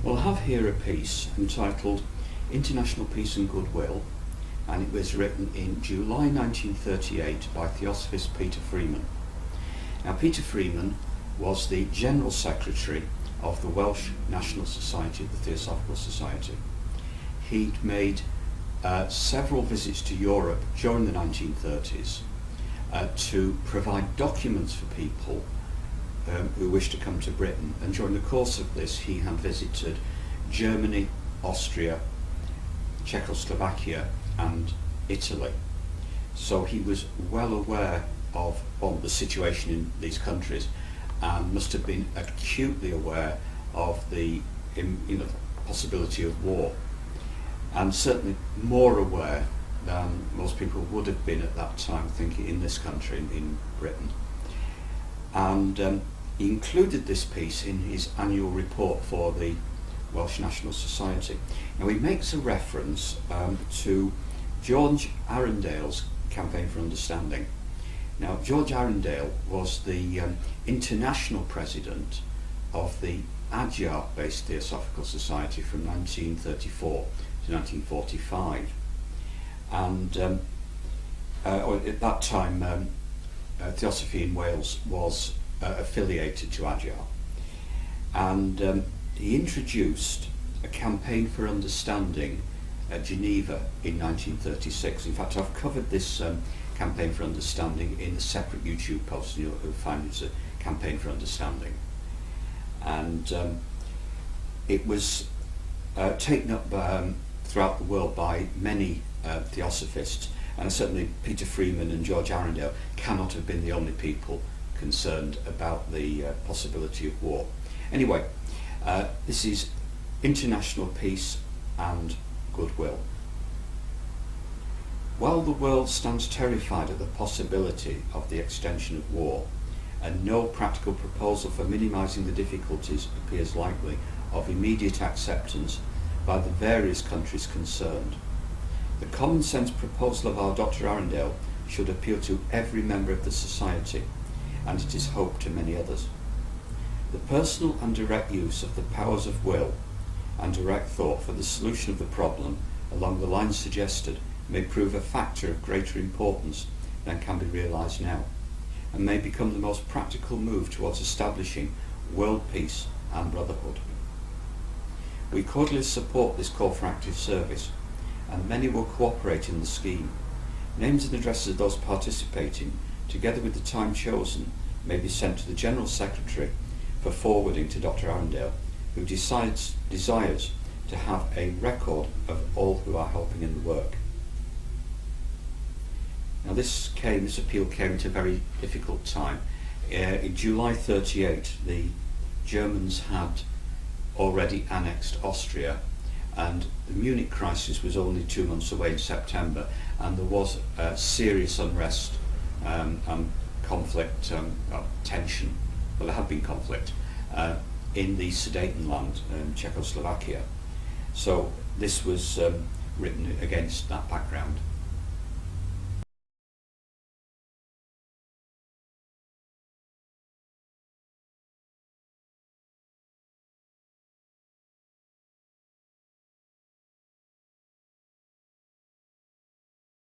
Well, I have here a piece entitled International Peace and Goodwill, and it was written in July 1938 by Theosophist Peter Freeman. Now, Peter Freeman was the General Secretary of the Welsh National Society, the Theosophical Society. He'd made several visits to Europe during the 1930s to provide documents for people who wished to come to Britain, and during the course of this he had visited Germany, Austria, Czechoslovakia and Italy. So he was well aware of the situation in these countries and must have been acutely aware of the possibility of war, and certainly more aware than most people would have been at that time thinking in this country, in Britain. And he included this piece in his annual report for the Welsh National Society. Now, he makes a reference to George Arundale's Campaign for Understanding. Now, George Arundale was the international president of the Adyar-based Theosophical Society from 1934 to 1945. And at that time, Theosophy in Wales was affiliated to Adyar. And he introduced a Campaign for Understanding at Geneva in 1936. In fact, I've covered this Campaign for Understanding in a separate YouTube post, and you'll find it's a Campaign for Understanding. And it was taken up throughout the world by many Theosophists, and certainly Peter Freeman and George Arundale cannot have been the only people concerned about the possibility of war. Anyway, this is International Peace and Goodwill. While the world stands terrified at the possibility of the extension of war, and no practical proposal for minimising the difficulties appears likely of immediate acceptance by the various countries concerned, the common sense proposal of our Dr. Arundale should appeal to every member of the Society, and it is hope to many others. The personal and direct use of the powers of will and direct thought for the solution of the problem along the lines suggested may prove a factor of greater importance than can be realised now, and may become the most practical move towards establishing world peace and brotherhood. We cordially support this call for active service, and many will cooperate in the scheme. Names and addresses of those participating, together with the time chosen, may be sent to the General Secretary for forwarding to Dr. Arundale, who desires to have a record of all who are helping in the work. Now, this appeal came at a very difficult time. In July 38, the Germans had already annexed Austria, and the Munich crisis was only 2 months away in September, and there was serious unrest and conflict, tension. Well, there had been conflict in the Sudetenland, Czechoslovakia. So this was written against that background.